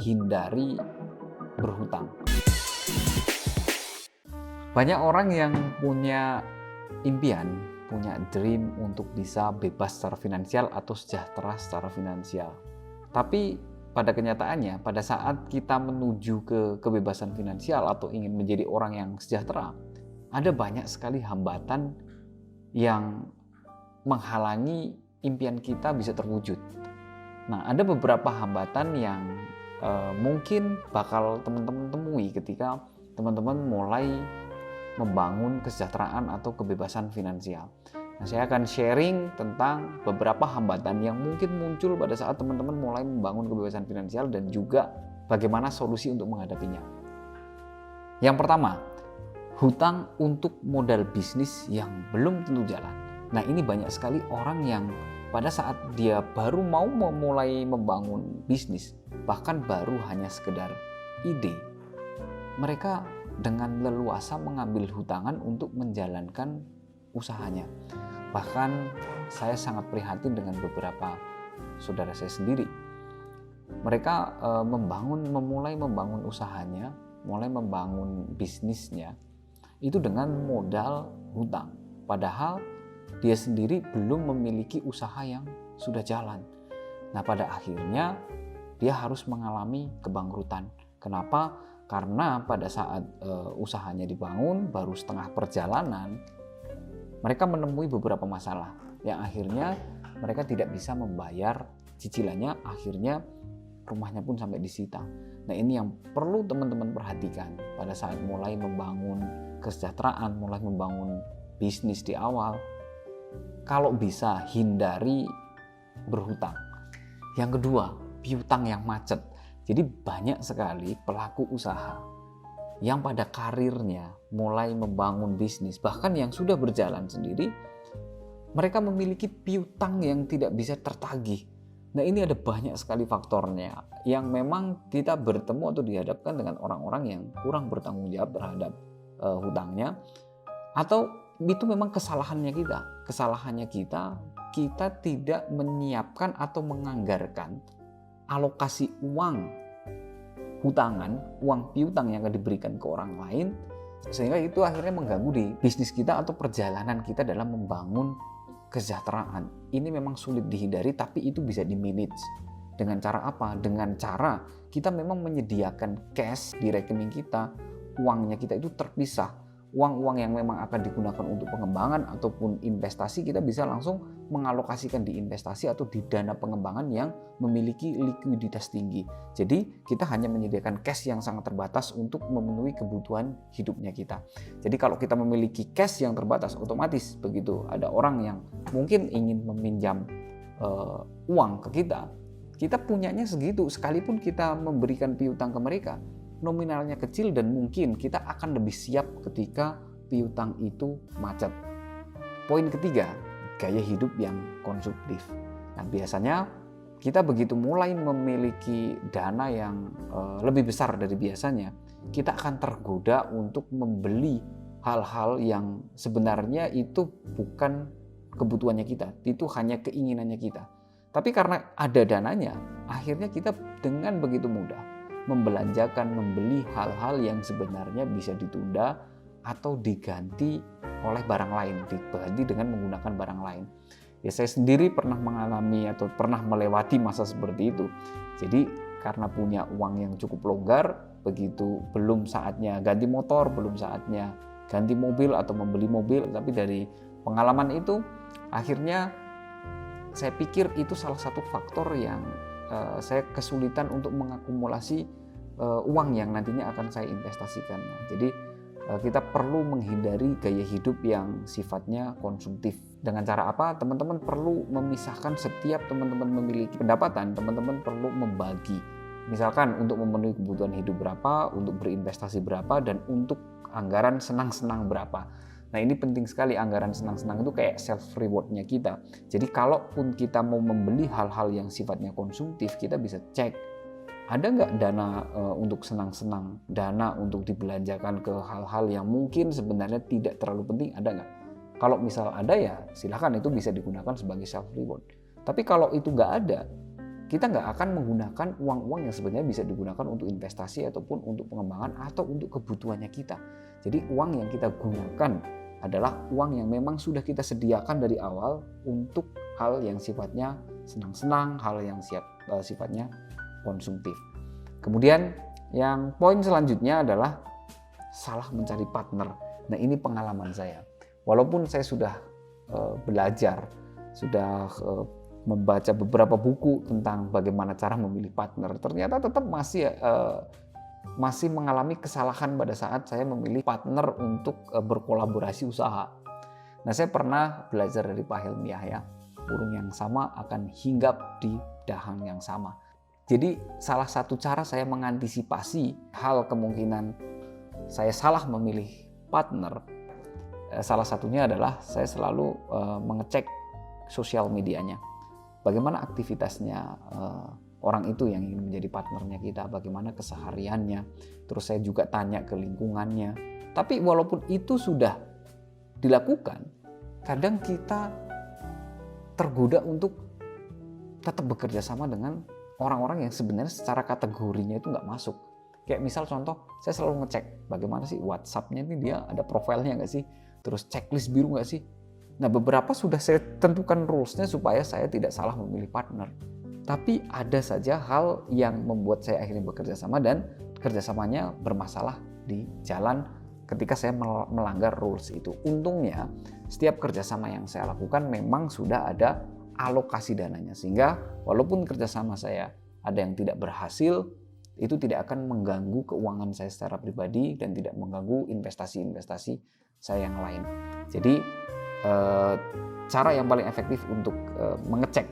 hindari berhutang. Banyak orang yang punya impian, punya dream untuk bisa bebas secara finansial atau sejahtera secara finansial. Tapi pada kenyataannya, pada saat kita menuju ke kebebasan finansial atau ingin menjadi orang yang sejahtera, ada banyak sekali hambatan yang menghalangi impian kita bisa terwujud. Nah, ada beberapa hambatan yang mungkin bakal teman-teman temui ketika teman-teman mulai membangun kesejahteraan atau kebebasan finansial. Nah, saya akan sharing tentang beberapa hambatan yang mungkin muncul pada saat teman-teman mulai membangun kebebasan finansial dan juga bagaimana solusi untuk menghadapinya. Yang pertama, hutang untuk modal bisnis yang belum tentu jalan. Nah, ini banyak sekali orang yang pada saat dia baru mau memulai membangun bisnis, bahkan baru hanya sekedar ide, mereka dengan leluasa mengambil hutangan untuk menjalankan usahanya. Bahkan saya sangat prihatin dengan beberapa saudara saya sendiri. Mereka memulai membangun usahanya, mulai membangun bisnisnya itu dengan modal hutang. Padahal dia sendiri belum memiliki usaha yang sudah jalan. Nah, pada akhirnya dia harus mengalami kebangkrutan. Kenapa? Karena pada saat usahanya dibangun, baru setengah perjalanan, mereka menemui beberapa masalah yang akhirnya mereka tidak bisa membayar cicilannya, akhirnya rumahnya pun sampai disita. Nah, ini yang perlu teman-teman perhatikan pada saat mulai membangun kesejahteraan, mulai membangun bisnis di awal. Kalau bisa, hindari berhutang. Yang kedua, piutang yang macet. Jadi banyak sekali pelaku usaha yang pada karirnya mulai membangun bisnis, bahkan yang sudah berjalan sendiri, mereka memiliki piutang yang tidak bisa tertagih. Nah, ini ada banyak sekali faktornya yang memang kita bertemu atau dihadapkan dengan orang-orang yang kurang bertanggung jawab terhadap hutangnya, atau itu memang kesalahannya kita tidak menyiapkan atau menganggarkan alokasi uang hutangan, uang piutang yang akan diberikan ke orang lain, sehingga itu akhirnya mengganggu di bisnis kita atau perjalanan kita dalam membangun kesejahteraan. Ini memang sulit dihindari, tapi itu bisa di-manage. Dengan cara apa? Dengan cara kita memang menyediakan cash di rekening kita, uangnya kita itu terpisah. Uang-uang yang memang akan digunakan untuk pengembangan ataupun investasi, kita bisa langsung mengalokasikan di investasi atau di dana pengembangan yang memiliki likuiditas tinggi. Jadi kita hanya menyediakan cash yang sangat terbatas untuk memenuhi kebutuhan hidupnya kita. Jadi kalau kita memiliki cash yang terbatas, otomatis begitu ada orang yang mungkin ingin meminjam uang ke kita punyanya segitu. Sekalipun kita memberikan piutang ke mereka, nominalnya kecil dan mungkin kita akan lebih siap ketika piutang itu macet. Poin ketiga, gaya hidup yang konsumtif. Nah, biasanya kita begitu mulai memiliki dana yang lebih besar dari biasanya, kita akan tergoda untuk membeli hal-hal yang sebenarnya itu bukan kebutuhannya kita, itu hanya keinginannya kita. Tapi karena ada dananya, akhirnya kita dengan begitu mudah membelanjakan, membeli hal-hal yang sebenarnya bisa ditunda atau diganti oleh barang lain, diganti dengan menggunakan barang lain. Ya, saya sendiri pernah mengalami atau pernah melewati masa seperti itu. Jadi karena punya uang yang cukup longgar, begitu belum saatnya ganti motor, belum saatnya ganti mobil atau membeli mobil, tapi dari pengalaman itu akhirnya saya pikir itu salah satu faktor yang saya kesulitan untuk mengakumulasi uang yang nantinya akan saya investasikan. Jadi kita perlu menghindari gaya hidup yang sifatnya konsumtif. Dengan cara apa? Teman-teman perlu memisahkan. Setiap teman-teman memiliki pendapatan, teman-teman perlu membagi. Misalkan untuk memenuhi kebutuhan hidup berapa, untuk berinvestasi berapa, dan untuk anggaran senang-senang berapa. Nah, ini penting sekali. Anggaran senang-senang itu kayak self rewardnya kita. Jadi kalaupun kita mau membeli hal-hal yang sifatnya konsumtif, kita bisa cek ada nggak dana untuk senang-senang, dana untuk dibelanjakan ke hal-hal yang mungkin sebenarnya tidak terlalu penting, ada nggak? Kalau misal ada, ya silahkan, itu bisa digunakan sebagai self reward. Tapi kalau itu nggak ada, kita nggak akan menggunakan uang-uang yang sebenarnya bisa digunakan untuk investasi ataupun untuk pengembangan atau untuk kebutuhannya kita. Jadi uang yang kita gunakan adalah uang yang memang sudah kita sediakan dari awal untuk hal yang sifatnya senang-senang, hal yang sifatnya konsumtif. Kemudian yang poin selanjutnya adalah salah mencari partner. Nah, ini pengalaman saya. Walaupun saya sudah belajar, sudah membaca beberapa buku tentang bagaimana cara memilih partner, ternyata tetap masih mengalami kesalahan pada saat saya memilih partner untuk berkolaborasi usaha. Nah, saya pernah belajar dari Pak Helmi Yahya, burung yang sama akan hinggap di dahan yang sama. Jadi salah satu cara saya mengantisipasi hal kemungkinan saya salah memilih partner, salah satunya adalah saya selalu mengecek sosial medianya. Bagaimana aktivitasnya orang itu yang ingin menjadi partnernya kita, bagaimana kesehariannya. Terus saya juga tanya ke lingkungannya. Tapi walaupun itu sudah dilakukan, kadang kita tergoda untuk tetap bekerja sama dengan orang-orang yang sebenarnya secara kategorinya itu nggak masuk. Kayak misal contoh, saya selalu ngecek bagaimana sih WhatsApp-nya ini, dia ada profilnya nggak sih? Terus checklist biru nggak sih? Nah, beberapa sudah saya tentukan rules-nya supaya saya tidak salah memilih partner. Tapi ada saja hal yang membuat saya akhirnya bekerja sama dan kerjasamanya bermasalah di jalan ketika saya melanggar rules itu. Untungnya setiap kerjasama yang saya lakukan memang sudah ada alokasi dananya, sehingga walaupun kerjasama saya ada yang tidak berhasil, itu tidak akan mengganggu keuangan saya secara pribadi dan tidak mengganggu investasi-investasi saya yang lain. Jadi cara yang paling efektif untuk mengecek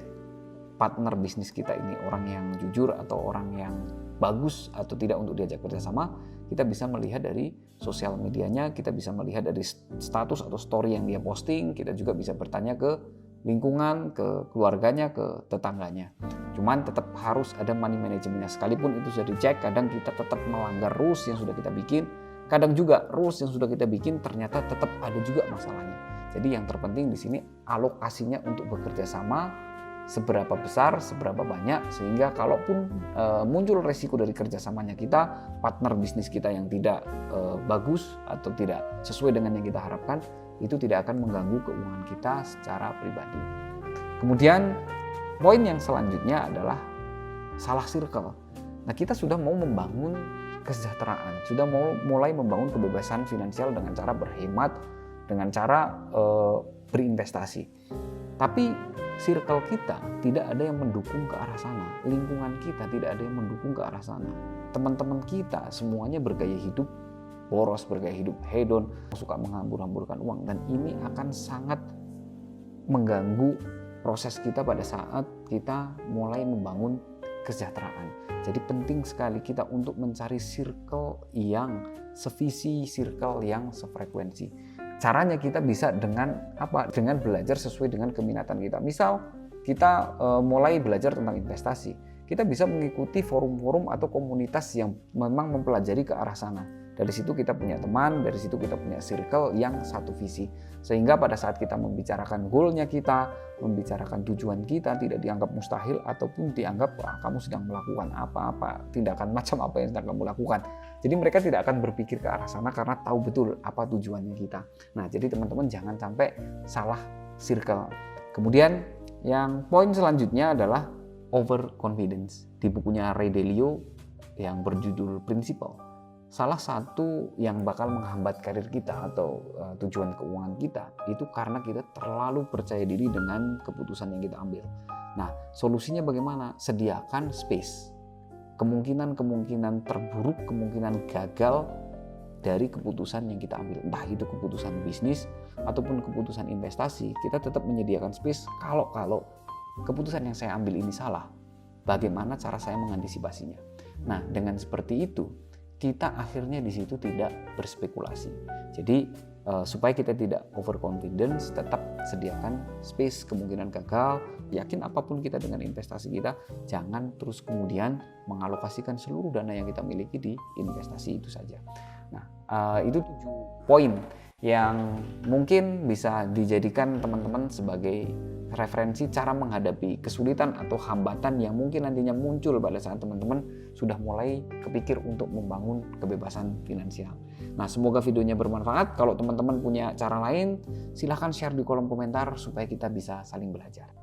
partner bisnis kita ini orang yang jujur atau orang yang bagus atau tidak untuk diajak kerjasama, kita bisa melihat dari sosial medianya, kita bisa melihat dari status atau story yang dia posting, kita juga bisa bertanya ke lingkungan, ke keluarganya, ke tetangganya. Cuman tetap harus ada money manajemennya. Sekalipun itu sudah dicek, kadang kita tetap melanggar rules yang sudah kita bikin. Kadang juga rules yang sudah kita bikin ternyata tetap ada juga masalahnya. Jadi yang terpenting di sini alokasinya untuk bekerja sama seberapa besar, seberapa banyak, sehingga kalaupun muncul resiko dari kerjasamanya kita, partner bisnis kita yang tidak bagus atau tidak sesuai dengan yang kita harapkan, itu tidak akan mengganggu keuangan kita secara pribadi. Kemudian poin yang selanjutnya adalah salah circle. Nah, kita sudah mau membangun kesejahteraan, sudah mau mulai membangun kebebasan finansial dengan cara berhemat, dengan cara berinvestasi. Tapi circle kita tidak ada yang mendukung ke arah sana, lingkungan kita tidak ada yang mendukung ke arah sana. Teman-teman kita semuanya bergaya hidup boros, bergaya hidup hedon, suka menghambur-hamburkan uang, dan ini akan sangat mengganggu proses kita pada saat kita mulai membangun kesejahteraan. Jadi penting sekali kita untuk mencari circle yang sevisi, circle yang sefrekuensi. Caranya kita bisa dengan apa? Dengan belajar sesuai dengan keminatan kita. Misal kita mulai belajar tentang investasi, kita bisa mengikuti forum-forum atau komunitas yang memang mempelajari ke arah sana. Dari situ kita punya teman, dari situ kita punya circle yang satu visi. Sehingga pada saat kita membicarakan goalnya kita, membicarakan tujuan kita, tidak dianggap mustahil ataupun dianggap kamu sedang melakukan apa-apa, tindakan macam apa yang sedang kamu lakukan. Jadi mereka tidak akan berpikir ke arah sana karena tahu betul apa tujuannya kita. Nah, jadi teman-teman jangan sampai salah circle. Kemudian yang poin selanjutnya adalah overconfidence. Di bukunya Ray Dalio yang berjudul Principle, salah satu yang bakal menghambat karir kita atau tujuan keuangan kita itu karena kita terlalu percaya diri dengan keputusan yang kita ambil. Nah, solusinya bagaimana? Sediakan space. Kemungkinan terburuk, kemungkinan gagal dari keputusan yang kita ambil. Entah itu keputusan bisnis ataupun keputusan investasi, kita tetap menyediakan space kalau keputusan yang saya ambil ini salah. Bagaimana cara saya mengantisipasinya? Nah, dengan seperti itu, kita akhirnya di situ tidak berspekulasi. Jadi supaya kita tidak overconfidence, tetap sediakan space kemungkinan gagal. Yakin apapun kita dengan investasi kita, jangan terus kemudian mengalokasikan seluruh dana yang kita miliki di investasi itu saja. Nah, itu 7 poin yang mungkin bisa dijadikan teman-teman sebagai referensi cara menghadapi kesulitan atau hambatan yang mungkin nantinya muncul pada saat teman-teman sudah mulai kepikir untuk membangun kebebasan finansial. Nah, semoga videonya bermanfaat. Kalau teman-teman punya cara lain, silahkan share di kolom komentar supaya kita bisa saling belajar.